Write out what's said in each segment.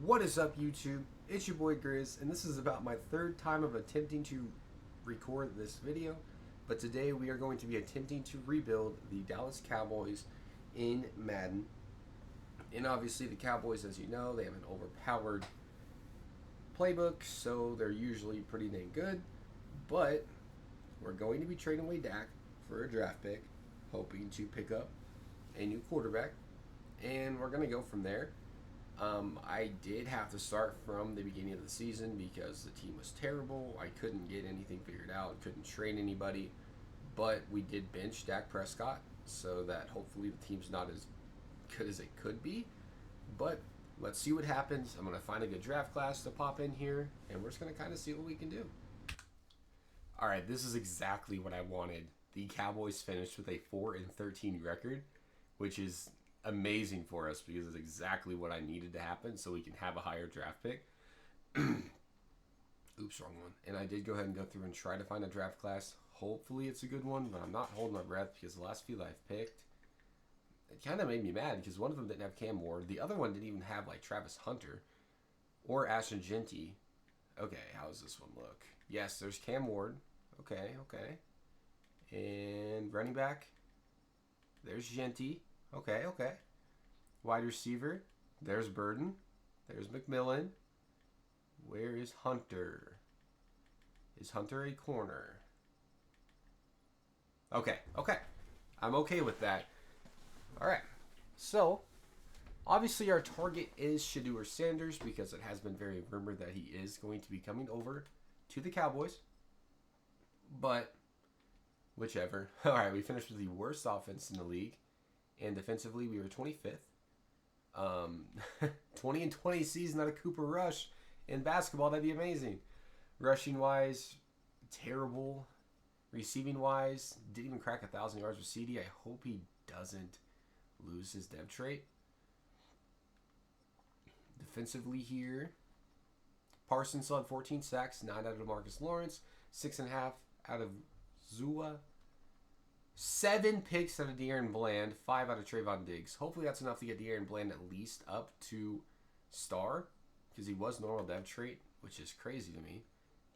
What is up, YouTube? It's your boy Grizz, and this is about my third time of attempting to record this video. But today we are going to be attempting to rebuild the Dallas Cowboys in Madden. And obviously, the Cowboys, as you know, they have an overpowered playbook, so they're usually pretty dang good. But we're going to be trading away Dak for a draft pick, hoping to pick up a new quarterback, and we're going to go from there. I did have to start from the beginning of the season because the team was terrible. I couldn't get anything figured out, couldn't train anybody. But we did bench Dak Prescott so that hopefully the team's not as good as it could be. But let's see what happens. I'm going to find a good draft class to pop in here, and we're just going to kind of see what we can do. All right, this is exactly what I wanted. The Cowboys finished with a 4-13 record, which is amazing for us because it's exactly what I needed to happen so we can have a higher draft pick. Oops, wrong one. And I did go ahead and go through and try to find a draft class. Hopefully it's a good one, but I'm not holding my breath because the last few that I've picked, it kind of made me mad because one of them didn't have Cam Ward. The other one didn't even have like Travis Hunter or Ashton Genty. Okay, how does this one look? Yes, there's Cam Ward. Okay. And running back, there's Genty. Okay. Wide receiver, there's Burden. There's McMillan. Where is Hunter? Is Hunter a corner? Okay. I'm okay with that. All right. So, obviously our target is Shedeur Sanders because it has been very rumored that he is going to be coming over to the Cowboys. But, whichever. All right, we finished with the worst offense in the league. And defensively, we were 25th. 20-20 season out of Cooper Rush in basketball. That'd be amazing. Rushing-wise, terrible. Receiving-wise, didn't even crack 1,000 yards with CD. I hope he doesn't lose his dev trait. Defensively here, Parsons still had 14 sacks, 9 out of Marcus Lawrence, 6.5 out of Zua. 7 picks out of De'Aaron Bland, 5 out of Trayvon Diggs. Hopefully that's enough to get De'Aaron Bland at least up to star, because he was normal dev trait, which is crazy to me,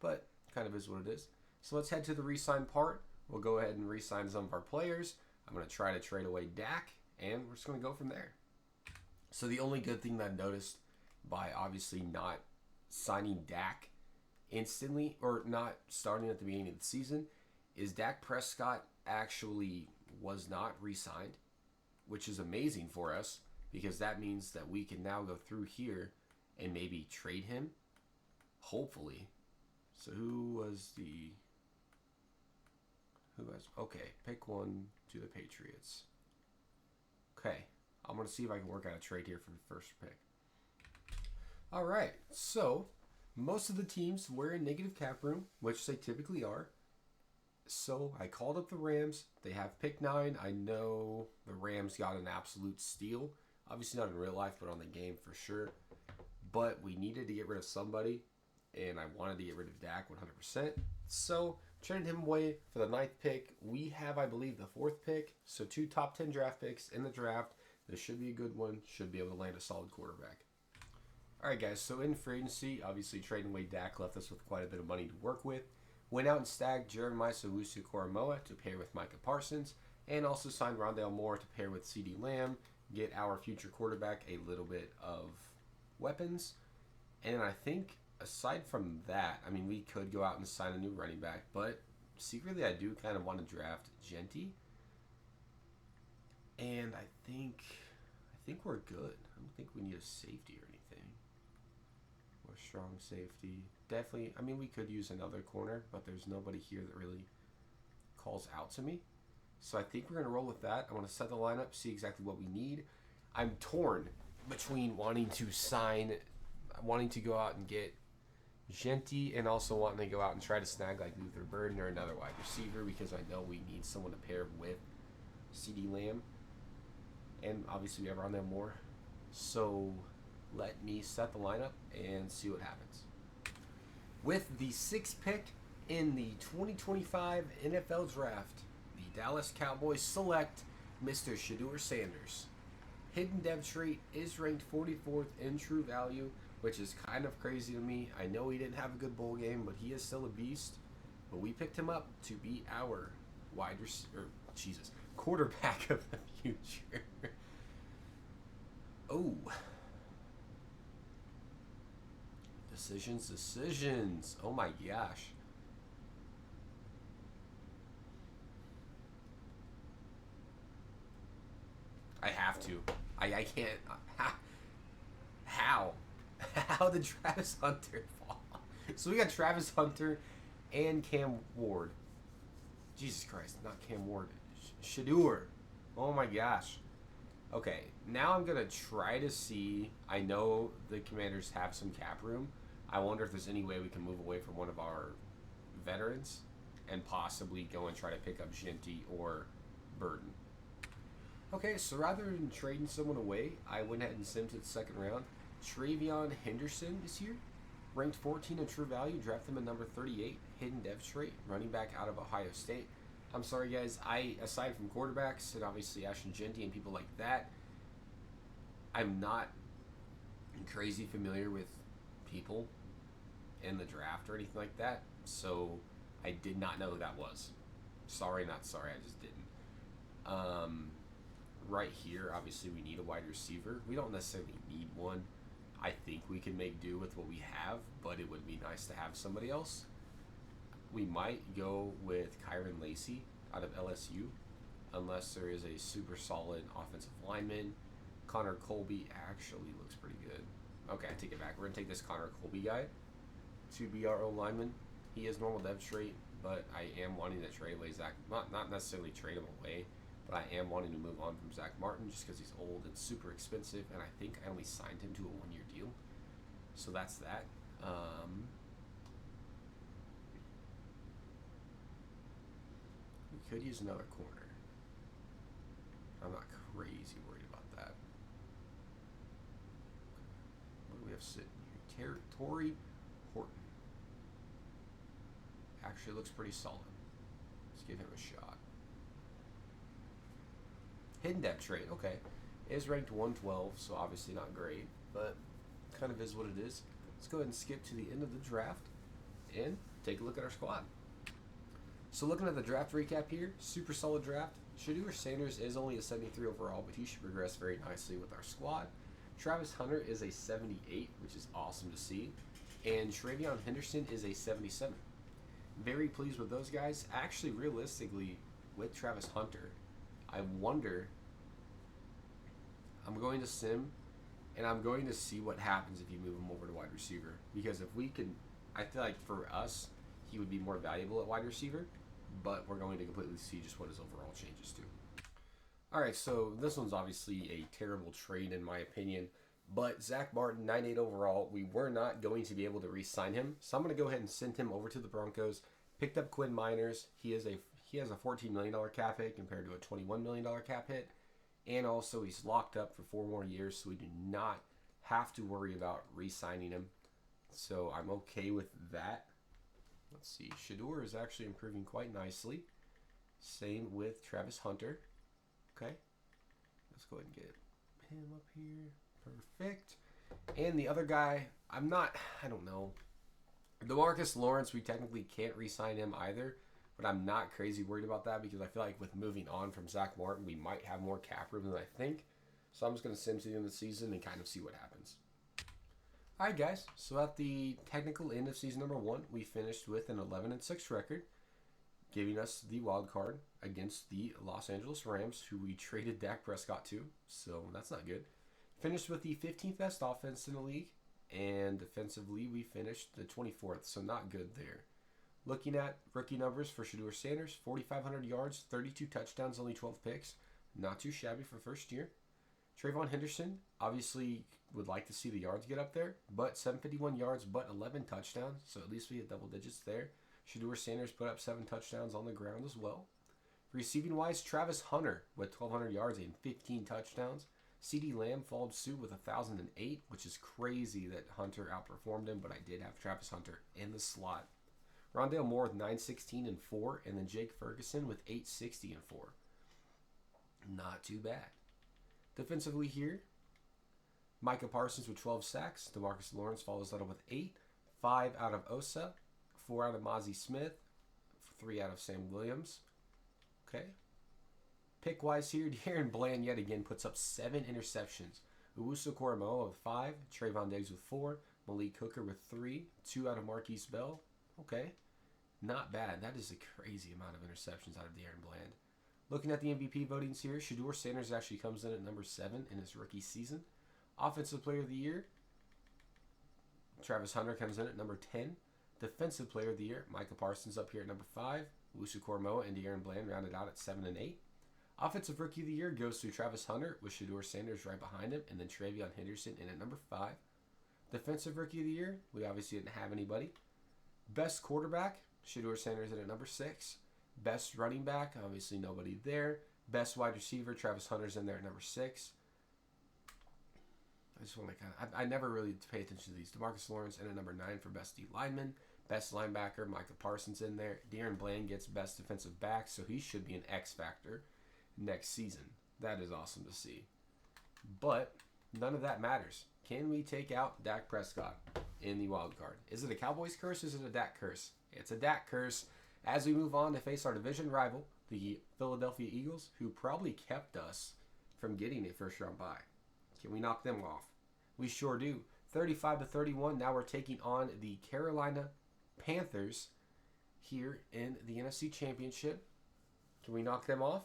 but kind of is what it is. So let's head to the re-sign part. We'll go ahead and re-sign some of our players. I'm going to try to trade away Dak, and we're just going to go from there. So the only good thing that I've noticed by obviously not signing Dak instantly, or not starting at the beginning of the season, is Dak Prescott actually was not re-signed, which is amazing for us because that means that we can now go through here and maybe trade him, hopefully. So okay, pick one to the Patriots. Okay, I'm going to see if I can work out a trade here for the first pick. All right, so most of the teams were in negative cap room, which they typically are. So I called up the Rams. They have pick 9. I know the Rams got an absolute steal. Obviously not in real life, but on the game for sure. But we needed to get rid of somebody, and I wanted to get rid of Dak 100%. So traded him away for the 9th pick. We have, I believe, the 4th pick. So 2 top 10 draft picks in the draft. This should be a good one. Should be able to land a solid quarterback. All right, guys. So in free agency, obviously trading away Dak left us with quite a bit of money to work with. Went out and stacked Jeremiah Owusu-Koramoah to pair with Micah Parsons, and also signed Rondale Moore to pair with CeeDee Lamb, get our future quarterback a little bit of weapons. And I think aside from that, I mean, we could go out and sign a new running back, but secretly I do kind of want to draft Genty. And I think we're good. I don't think we need a safety or anything. Or strong safety. Definitely, I mean, we could use another corner, but there's nobody here that really calls out to me. So I think we're going to roll with that. I want to set the lineup, see exactly what we need. I'm torn between wanting to go out and get Genty and also wanting to go out and try to snag like Luther Burden or another wide receiver because I know we need someone to pair with CeeDee Lamb. And obviously we have Rondale Moore. So let me set the lineup and see what happens. With the 6th pick in the 2025 NFL Draft, the Dallas Cowboys select Mr. Shedeur Sanders. Hidden depth trait is ranked 44th in true value, which is kind of crazy to me. I know he didn't have a good bowl game, but he is still a beast. But we picked him up to be our quarterback of the future. Oh. Decisions. Oh my gosh. I have to. I can't. How? How did Travis Hunter fall? So we got Travis Hunter and Cam Ward. Jesus Christ, not Cam Ward. Shedeur. Oh my gosh. Okay, now I'm going to try to see. I know the Commanders have some cap room. I wonder if there's any way we can move away from one of our veterans and possibly go and try to pick up Genty or Burden. Okay, so rather than trading someone away, I went ahead and sent to the second round. Travion Henderson is here. Ranked 14 in true value. Draft him at number 38. Hidden depth trait. Running back out of Ohio State. I'm sorry, guys. Aside from quarterbacks and obviously Ashton Genty and people like that, I'm not crazy familiar with people in the draft or anything like that. So I did not know who that was. Sorry, not sorry. I just didn't. Right here, obviously, we need a wide receiver. We don't necessarily need one. I think we can make do with what we have, but it would be nice to have somebody else. We might go with Kyron Lacey out of LSU, unless there is a super solid offensive lineman. Connor Colby actually looks pretty good. Okay, I take it back. We're going to take this Connor Colby guy to be our own lineman. He is normal depth trait, but I am wanting to trade away Zach. Not necessarily trade him away, but I am wanting to move on from Zach Martin just because he's old and super expensive, and I think I only signed him to a one-year deal. So that's that. We could use another corner. I'm not crazy worried about that. What do we have sitting here? Torrey Horton. Actually looks pretty solid. Let's give him a shot. Hidden depth trait, okay. It is ranked 112, so obviously not great, but kind of is what it is. Let's go ahead and skip to the end of the draft and take a look at our squad. So looking at the draft recap here, super solid draft. Shedeur Sanders is only a 73 overall, but he should progress very nicely with our squad. Travis Hunter is a 78, which is awesome to see. And Travion Henderson is a 77. Very pleased with those guys. Actually, realistically, with Travis Hunter, I wonder, I'm going to sim, and I'm going to see what happens if you move him over to wide receiver. Because if we can, I feel like for us, he would be more valuable at wide receiver, but we're going to completely see just what his overall changes to. All right, so this one's obviously a terrible trade in my opinion, but Zach Martin, 98 overall, we were not going to be able to re-sign him, so I'm going to go ahead and send him over to the Broncos. Picked up Quinn Miners. He has a $14 million cap hit compared to a $21 million cap hit. And also he's locked up for 4 more years, so we do not have to worry about re-signing him. So I'm okay with that. Let's see. Shedeur is actually improving quite nicely. Same with Travis Hunter. Okay. Let's go ahead and get him up here. Perfect. And the other guy, I don't know. DeMarcus Lawrence, we technically can't re-sign him either. But I'm not crazy worried about that because I feel like with moving on from Zach Martin, we might have more cap room than I think. So I'm just going to sim to the end of the season and kind of see what happens. All right, guys. So at the technical end of season number 1, we finished with an 11-6 record, giving us the wild card against the Los Angeles Rams, who we traded Dak Prescott to. So that's not good. Finished with the 15th best offense in the league, and defensively we finished the 24th. So not good there. Looking at rookie numbers for Shedeur Sanders, 4,500 yards, 32 touchdowns, only 12 picks. Not too shabby for first year. Travion Henderson, obviously would like to see the yards get up there, but 751 yards, but 11 touchdowns, so at least we hit double digits there. Shedeur Sanders put up 7 touchdowns on the ground as well. Receiving-wise, Travis Hunter with 1,200 yards and 15 touchdowns. CeeDee Lamb followed suit with 1,008, which is crazy that Hunter outperformed him, but I did have Travis Hunter in the slot. Rondale Moore with 916 and 4, and then Jake Ferguson with 860 and 4. Not too bad. Defensively here, Micah Parsons with 12 sacks. DeMarcus Lawrence follows that up with 8. 5 out of Osa. 4 out of Mozzie Smith. 3 out of Sam Williams. Okay. Pick-wise here, De'Aaron Bland yet again puts up 7 interceptions. Owusu Koromoa with 5. Trayvon Diggs with 4. Malik Hooker with 3. 2 out of Marquise Bell. Okay. Not bad. That is a crazy amount of interceptions out of De'Aaron Bland. Looking at the MVP votings here, Shedeur Sanders actually comes in at number 7 in his rookie season. Offensive Player of the Year, Travis Hunter comes in at number 10. Defensive Player of the Year, Micah Parsons up here at number 5. Owusu Koromoa and De'Aaron Bland rounded out at 7 and 8. Offensive Rookie of the Year goes to Travis Hunter with Shedeur Sanders right behind him, and then Travion Henderson in at number 5. Defensive Rookie of the Year, we obviously didn't have anybody. Best Quarterback, Shedeur Sanders in at number 6. Best Running Back, obviously nobody there. Best Wide Receiver, Travis Hunter's in there at number 6. I just want to I never really pay attention to these. DeMarcus Lawrence in at number 9 for Best D Lineman. Best Linebacker, Micah Parsons in there. De'Aaron Bland gets Best Defensive Back, so he should be an X Factor next season. That is awesome to see. But none of that matters. Can we take out Dak Prescott in the wild card? Is it a Cowboys curse or is it a Dak curse? It's a Dak curse. As we move on to face our division rival, the Philadelphia Eagles, who probably kept us from getting a first-round bye. Can we knock them off? We sure do. 35-31. Now we're taking on the Carolina Panthers here in the NFC Championship. Can we knock them off?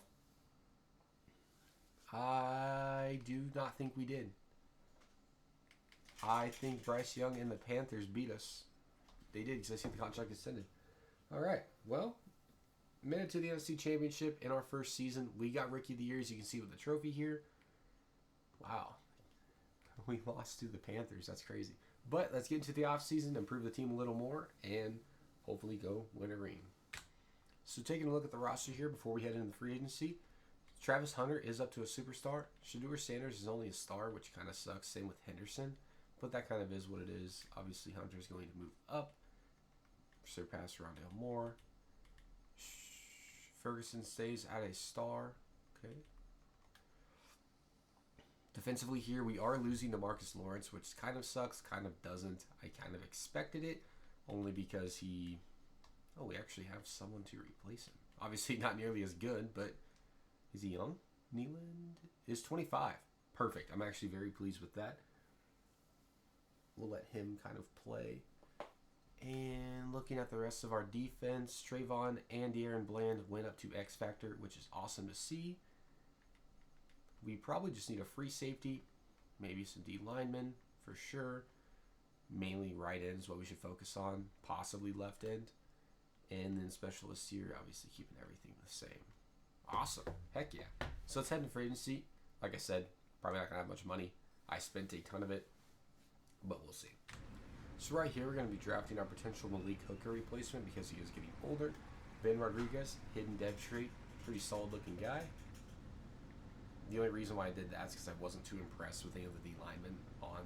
I do not think we did. I think Bryce Young and the Panthers beat us. They did because I see the contract extended. All right. Well, made it to the NFC Championship in our first season. We got Rookie of the Year, as you can see with the trophy here. Wow. We lost to the Panthers. That's crazy. But let's get into the offseason, improve the team a little more, and hopefully go win a ring. So taking a look at the roster here before we head into the free agency, Travis Hunter is up to a superstar. Shedeur Sanders is only a star, which kind of sucks. Same with Henderson. But that kind of is what it is. Obviously, Hunter is going to move up. Surpass Rondale Moore. Ferguson stays at a star. Okay. Defensively here, we are losing DeMarcus Lawrence, which kind of sucks, kind of doesn't. I kind of expected it, only because he... Oh, we actually have someone to replace him. Obviously not nearly as good, but is he young? Nealand is 25. Perfect. I'm actually very pleased with that. We'll let him kind of play. And looking at the rest of our defense, Trayvon and De'Aaron Bland went up to X Factor, which is awesome to see. We probably just need a free safety, maybe some D linemen for sure. Mainly right end is what we should focus on, possibly left end. And then specialists here, obviously keeping everything the same. Awesome. Heck yeah. So let's head into free agency. Like I said, probably not going to have much money. I spent a ton of it, but we'll see. So right here, we're going to be drafting our potential Malik Hooker replacement because he is getting older. Ben Rodriguez, hidden depth trait, pretty solid looking guy. The only reason why I did that is because I wasn't too impressed with any of the D linemen on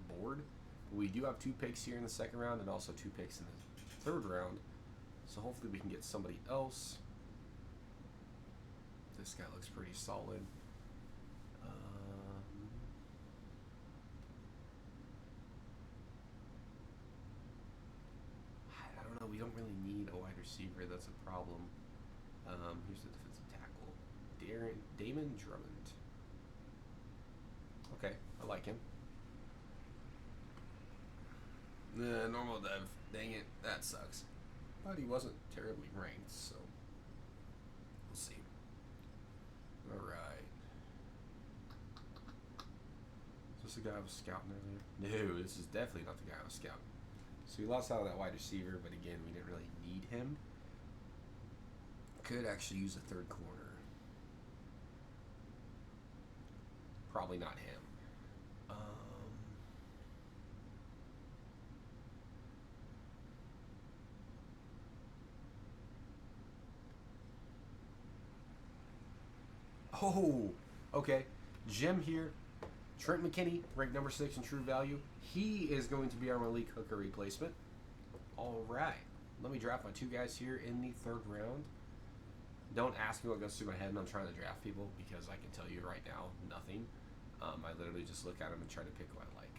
the board. But we do have 2 picks here in the second round and also 2 picks in the third round. So hopefully we can get somebody else. This guy looks pretty solid. I don't know. We don't really need a wide receiver. That's a problem. Here's the defensive tackle. Damon Drummond. Okay, I like him. Normal dev. Dang it, that sucks. But he wasn't terribly ranked, so we'll see. Alright. Is this the guy I was scouting earlier? No, this is definitely not the guy I was scouting. So we lost out on that wide receiver, but again, we didn't really need him. Could actually use a third corner. Probably not him. Oh, okay. Jim here. Trent McKinney, ranked number 6 in true value. He is going to be our Malik Hooker replacement. All right. Let me draft my 2 guys here in the third round. Don't ask me what goes through my head when I'm trying to draft people because I can tell you right now, nothing. I literally just look at them and try to pick who I like.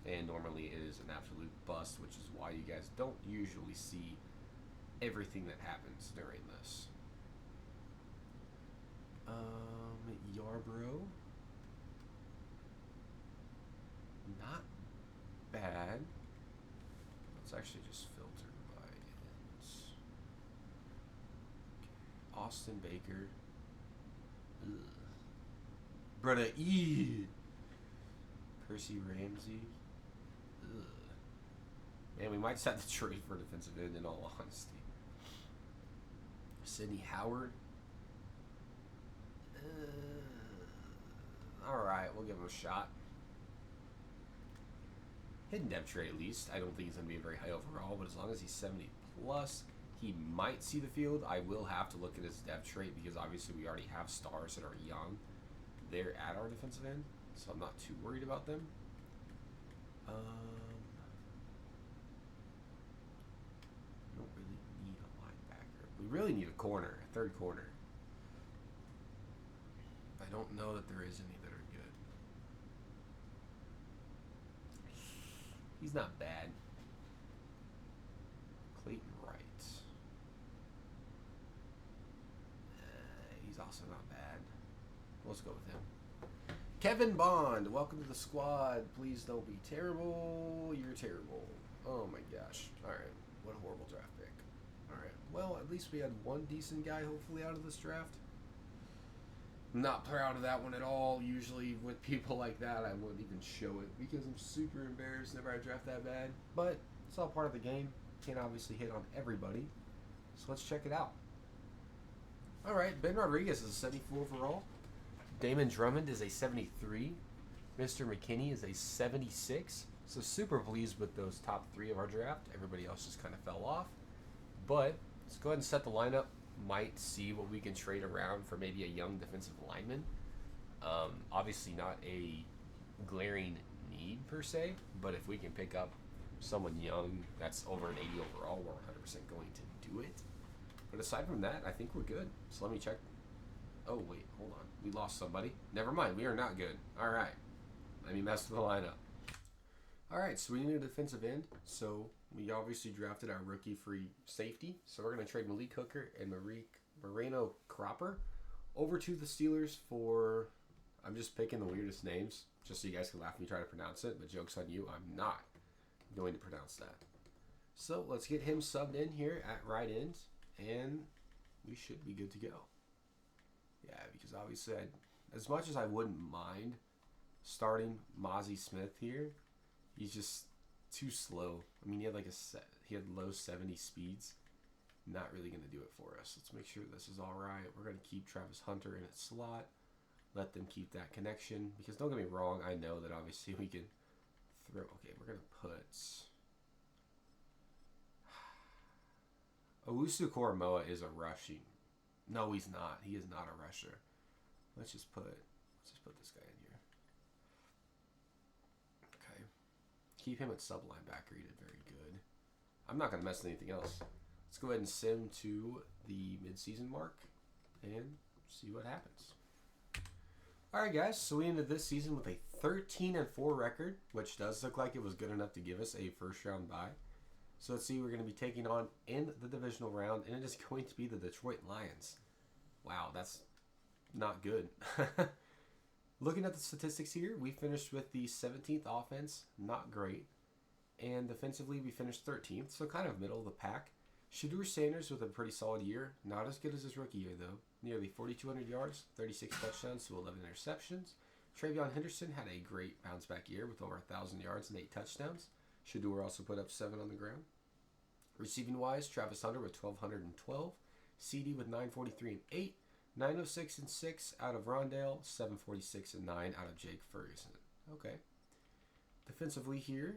And normally it is an absolute bust, which is why you guys don't usually see everything that happens during this. Yarbrough. Not bad. Let's actually just filter by ends. Okay. Austin Baker. Brother E. Percy Ramsey. Ugh. Man, we might just have to trade for defensive end in all honesty. Sidney Howard. Alright, we'll give him a shot. Hidden depth trade at least. I don't think he's going to be very high overall, but as long as he's 70 plus, he might see the field. I will have to look at his depth trait because obviously we already have stars that are young. They're at our defensive end, so I'm not too worried about them. We don't really need a linebacker. We really need a corner, a third corner. I don't know that there is any that are good. He's not bad. Clayton Wright. He's also not bad. Let's go with him. Kevin Bond, welcome to the squad. Please don't be terrible. You're terrible. Oh my gosh. Alright, what a horrible draft pick. Alright, well, at least we had one decent guy hopefully out of this draft. I'm not proud of that one at all. Usually with people like that, I wouldn't even show it because I'm super embarrassed whenever I draft that bad. But it's all part of the game. Can't obviously hit on everybody. So let's check it out. Alright, Ben Rodriguez is a 74 overall. Damon Drummond is a 73. Mr. McKinney is a 76. So super pleased with those top three of our draft. Everybody else just kind of fell off. But let's go ahead and set the lineup. Might see what we can trade around for maybe a young defensive lineman. Obviously not a glaring need per se, but if we can pick up someone young that's over an 80 overall, we're 100% going to do it. But aside from that, I think we're good. So let me check. Oh, wait, hold on. We lost somebody. Never mind, we are not good. All right. Let me mess with the lineup. All right, so we need a defensive end. So we obviously drafted our rookie free safety. So we're going to trade Malik Hooker and Moreno Cropper over to the Steelers for, I'm just picking the weirdest names just so you guys can laugh at me try to pronounce it. But joke's on you, I'm not going to pronounce that. So let's get him subbed in here at right end. And we should be good to go. Yeah, because obviously, as much as I wouldn't mind starting Mozzie Smith here, he's just too slow. I mean, he had low 70 speeds. Not really going to do it for us. Let's make sure this is all right. We're going to keep Travis Hunter in its slot. Let them keep that connection. Because don't get me wrong, I know that obviously we can throw. Okay, we're going to put Owusu Koromoa is a rushing. No, he's not. He is not a rusher. Let's just put this guy in here. Okay. Keep him at sub linebacker. He did very good. I'm not going to mess with anything else. Let's go ahead and sim to the midseason mark and see what happens. All right, guys. So we ended this season with a 13-4 record, which does look like it was good enough to give us a first-round bye. So let's see, we're going to be taking on in the divisional round, and it is going to be the Detroit Lions. Wow, that's not good. Looking at the statistics here, we finished with the 17th offense, not great. And defensively, we finished 13th, so kind of middle of the pack. Shedeur Sanders with a pretty solid year. Not as good as his rookie year, though. Nearly 4,200 yards, 36 touchdowns to 11 interceptions. Travion Henderson had a great bounce-back year with over 1,000 yards and 8 touchdowns. Shedeur also put up 7 on the ground. Receiving-wise, Travis Hunter with 1,212. CD with 943 and 8. 906 and 6 out of Rondale. 746 and 9 out of Jake Ferguson. Okay. Defensively here,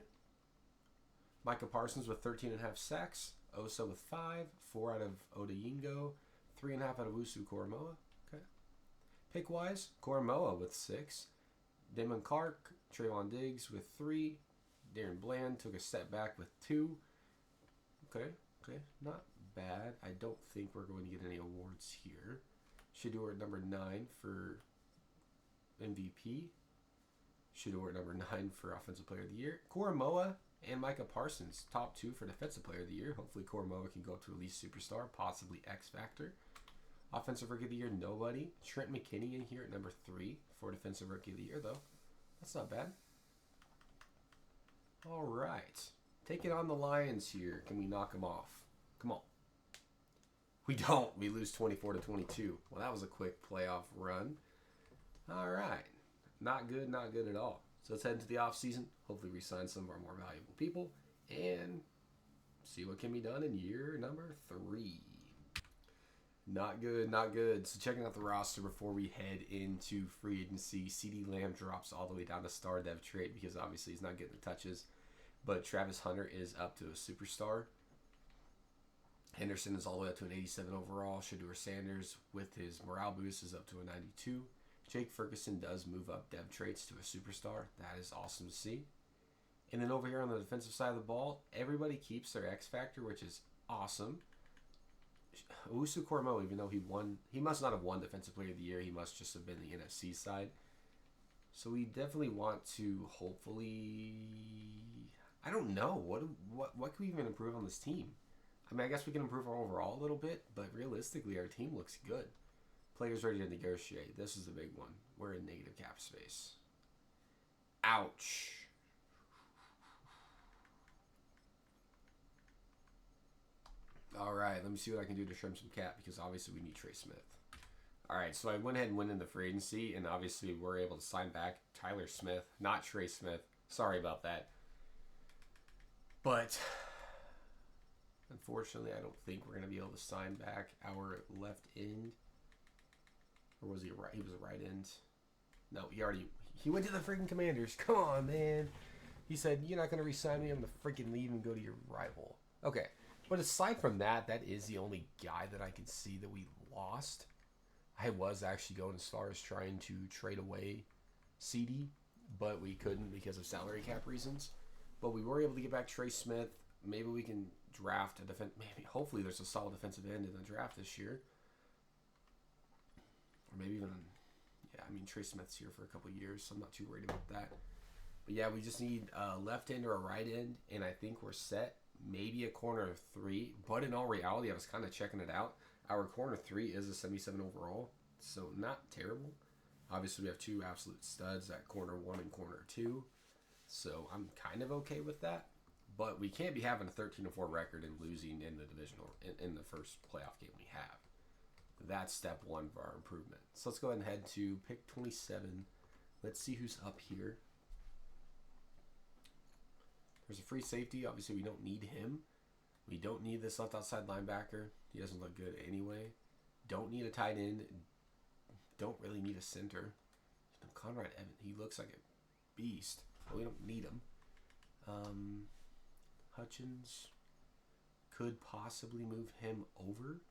Micah Parsons with 13.5 sacks. Osa with 5. 4 out of Odeyingo. 3.5 out of Owusu Koromoa. Okay. Pick-wise, Koromoa with 6. Damon Clark, Trayvon Diggs with 3. Darren Bland took a step back with 2. Okay, not bad. I don't think we're going to get any awards here. Shador at number 9 for MVP. Shador at number 9 for Offensive Player of the Year. Koromoa and Micah Parsons, top 2 for Defensive Player of the Year. Hopefully Koromoa can go up to at least Superstar, possibly X Factor. Offensive Rookie of the Year, nobody. Trent McKinney in here at number 3 for Defensive Rookie of the Year, though. That's not bad. All right. Taking on the Lions here. Can we knock them off? Come on. We don't. We lose 24-22. Well, that was a quick playoff run. All right. Not good, not good at all. So let's head into the offseason. Hopefully re-sign some of our more valuable people and see what can be done in year number 3. Not good, not good. So checking out the roster before we head into free agency. CeeDee Lamb drops all the way down to star dev trait because obviously he's not getting the touches. But Travis Hunter is up to a superstar. Henderson is all the way up to an 87 overall. Shador Sanders with his morale boost is up to a 92. Jake Ferguson does move up dev traits to a superstar. That is awesome to see. And then over here on the defensive side of the ball, everybody keeps their X factor, which is awesome. Owusu Koromoa, even though he must not have won Defensive Player of the Year. He must just have been the NFC side. So we definitely want to hopefully, I don't know, what can we even improve on this team? I mean, I guess we can improve our overall a little bit, but realistically, our team looks good. Players ready to negotiate. This is the big one. We're in negative cap space. Ouch. All right, let me see what I can do to trim some cap because obviously we need Trey Smith. All right, so I went ahead and went in the free agency, and obviously we're able to sign back Tyler Smith, not Trey Smith. Sorry about that. But unfortunately, I don't think we're going to be able to sign back our left end. Or was he right? He was a right end. No, he went to the freaking Commanders. Come on, man. He said, you're not going to re-sign me. I'm going to freaking leave and go to your rival. Okay. But aside from that, that is the only guy that I can see that we lost. I was actually going as far as trying to trade away CD, but we couldn't because of salary cap reasons. But we were able to get back Trey Smith. Maybe we can draft a defense. Maybe, hopefully, there's a solid defensive end in the draft this year. Or maybe even, yeah, I mean, Trey Smith's here for a couple of years, so I'm not too worried about that. But yeah, we just need a left end or a right end, and I think we're set. Maybe a corner 3, but in all reality, I was kind of checking it out. Our corner 3 is a 77 overall, so not terrible. Obviously, we have 2 absolute studs at corner 1 and corner 2, so I'm kind of okay with that. But we can't be having a 13-4 record and losing in the divisional in the first playoff game we have. That's step 1 for our improvement. So let's go ahead and head to pick 27. Let's see who's up here. There's a free safety. Obviously, we don't need him. We don't need this left outside linebacker. He doesn't look good anyway. Don't need a tight end. Don't really need a center. Conrad Evans, he looks like a beast, but we don't need him. Hutchins could possibly move him over.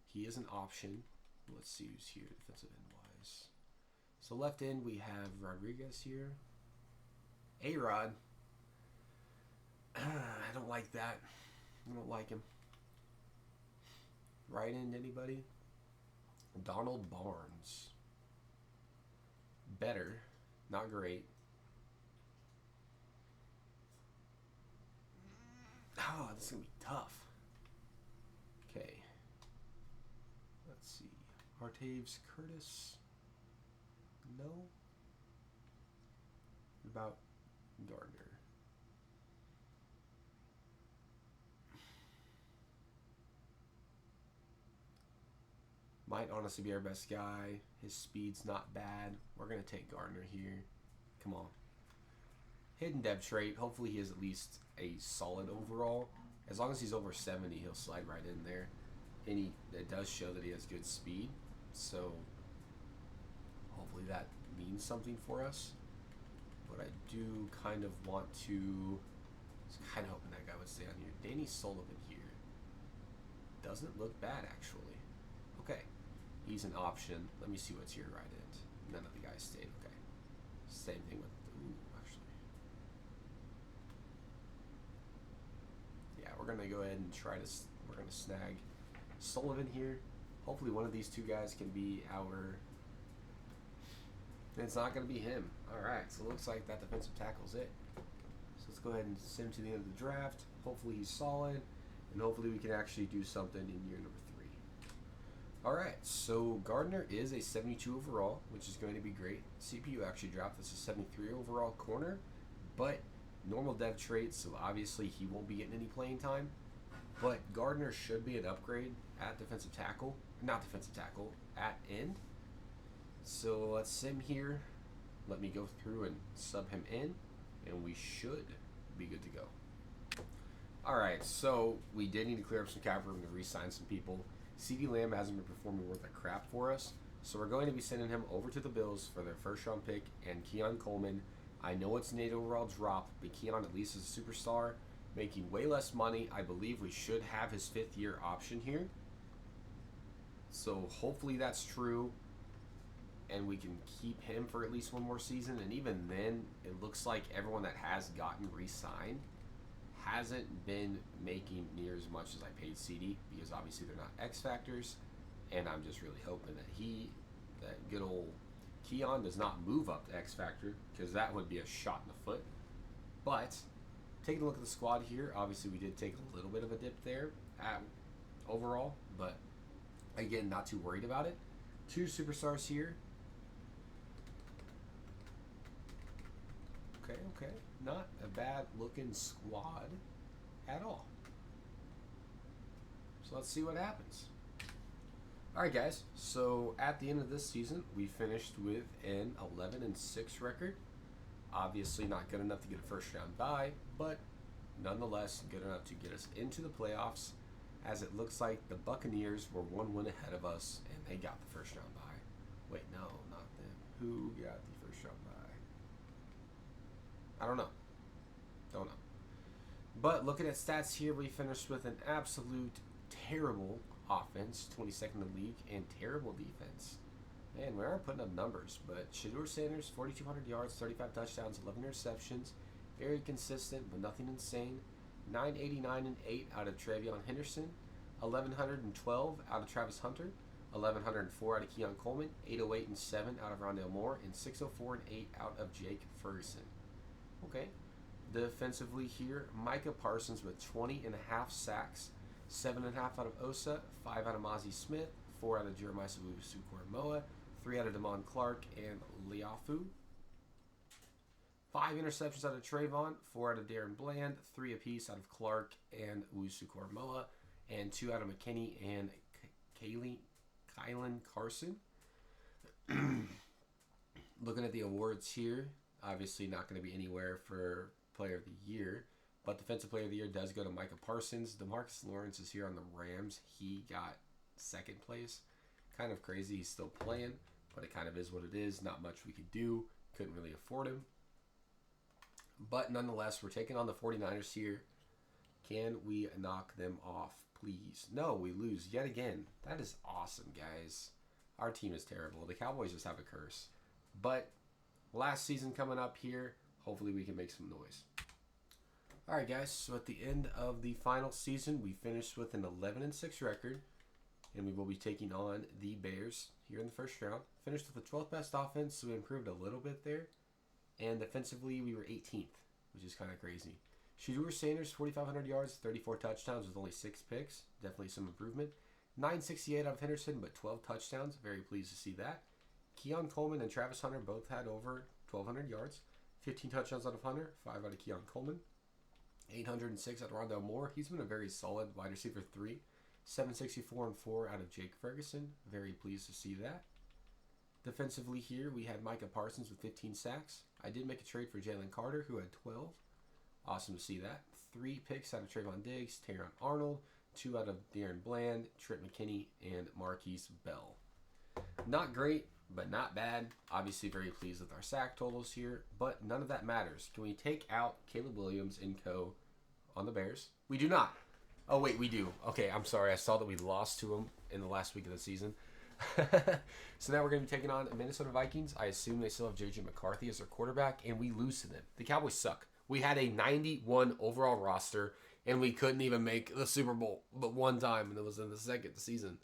He is an option. Let's see who's here defensive end wise. So left end, we have Rodriguez here. A-Rod. I don't like that. I don't like him. Right end, anybody? Donald Barnes. Better. Not great. Oh, this is going to be tough. Okay. Let's see. Artaves Curtis. No. What about Gardner? Might honestly be our best guy. His speed's not bad. We're going to take Gardner here. Come on. Hidden depth trait. Hopefully he has at least a solid overall. As long as he's over 70, he'll slide right in there. And it does show that he has good speed. So hopefully that means something for us. But I do kind of want to... I was kind of hoping that guy would stay on here. Danny Sullivan here. Doesn't look bad, actually. Okay. He's an option. Let me see what's here right end. None of the guys stayed. Okay. Same thing with... Ooh, actually. Yeah, we're going to go ahead and try to... We're going to snag Sullivan here. Hopefully one of these two guys can be our... It's not going to be him. Alright, so it looks like that defensive tackle's it. So let's go ahead and send him to the end of the draft. Hopefully he's solid, and hopefully we can actually do something in year number 3. Alright, so Gardner is a 72 overall, which is going to be great. CPU actually dropped this a 73 overall corner, but normal dev trait, so obviously he won't be getting any playing time. But Gardner should be an upgrade at defensive tackle. Not defensive tackle, at end. So let's sim here. Let me go through and sub him in, and we should be good to go. Alright, so we did need to clear up some cap room to re-sign some people. CeeDee Lamb hasn't been performing worth a crap for us, so we're going to be sending him over to the Bills for their first round pick and Keon Coleman. I know it's an 8 overall drop, but Keon at least is a superstar, making way less money. I believe we should have his 5th year option here. So hopefully that's true, and we can keep him for at least one more season. And even then, it looks like everyone that has gotten re-signed hasn't been making near as much as I paid CD, because obviously they're not X Factors, and I'm just really hoping that that good old Keon does not move up to X Factor, because that would be a shot in the foot. But taking a look at the squad here, obviously we did take a little bit of a dip there overall, but again, not too worried about it. 2 superstars here. Okay. Not a bad looking squad at all. So let's see what happens. Alright guys, so at the end of this season, we finished with an 11-6 record. Obviously not good enough to get a first round bye, but nonetheless good enough to get us into the playoffs, as it looks like the Buccaneers were 1 win ahead of us, and they got the first round bye. Wait, no, not them. Who got the first round bye? I don't know. But looking at stats here, we finished with an absolute terrible offense, 22nd in the league, and terrible defense. Man, we aren't putting up numbers, but Shedeur Sanders, 4,200 yards, 35 touchdowns, 11 interceptions. Very consistent, but nothing insane. 989 and 8 out of Travion Henderson. 1,112 out of Travis Hunter. 1,104 out of Keon Coleman. 808 and 7 out of Rondale Moore. And 604 and 8 out of Jake Ferguson. Okay. Defensively here, Micah Parsons with 20.5 sacks. 7.5 out of Osa. 5 out of Mozzie Smith. 4 out of Jeremiah Sukuaramoa. 3 out of Damon Clark and Liafu. 5 interceptions out of Trayvon, 4 out of Darren Bland, 3 apiece out of Clark and Usu-Kormoa, and 2 out of McKinney and Kylan Carson. Looking at the awards here, obviously not going to be anywhere for Player of the Year, but Defensive Player of the Year does go to Micah Parsons. DeMarcus Lawrence is here on the Rams. He got 2nd place. Kind of crazy. He's still playing, but it kind of is what it is. Not much we could do. Couldn't really afford him. But nonetheless, we're taking on the 49ers here. Can we knock them off, please? No, we lose yet again. That is awesome, guys. Our team is terrible. The Cowboys just have a curse. But last season coming up here, hopefully we can make some noise. Alright, guys. So at the end of the final season, we finished with an 11-6 record. And we will be taking on the Bears here in the first round. Finished with the 12th best offense, so we improved a little bit there. And defensively, we were 18th, which is kind of crazy. Shedeur Sanders, 4,500 yards, 34 touchdowns with only 6 picks. Definitely some improvement. 968 out of Henderson, but 12 touchdowns. Very pleased to see that. Keon Coleman and Travis Hunter both had over 1,200 yards. 15 touchdowns out of Hunter, 5 out of Keon Coleman. 806 out of Rondale Moore. He's been a very solid wide receiver 3. 764 and 4 out of Jake Ferguson. Very pleased to see that. Defensively here, we had Micah Parsons with 15 sacks. I did make a trade for Jalen Carter, who had 12. Awesome to see that. 3 picks out of Trayvon Diggs, Taron Arnold, 2 out of Darren Bland, Trent McKinney, and Marquise Bell. Not great, but not bad. Obviously very pleased with our sack totals here, but none of that matters. Can we take out Caleb Williams and co on the Bears? We do not. Oh, wait, we do. Okay, I'm sorry. I saw that we lost to him in the last week of the season. So now we're going to be taking on Minnesota Vikings. I assume they still have J.J. McCarthy as their quarterback, and we lose to them. The Cowboys suck. We had a 91 overall roster, And we couldn't even make the Super Bowl but one time, and it was in the second season.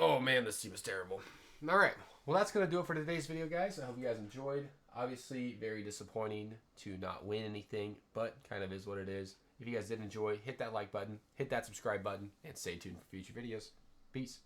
Oh, man, this team is terrible. All right. Well, that's going to do it for today's video, guys. I hope you guys enjoyed. Obviously, very disappointing to not win anything, but kind of is what it is. If you guys did enjoy, hit that like button, hit that subscribe button, and stay tuned for future videos. Peace.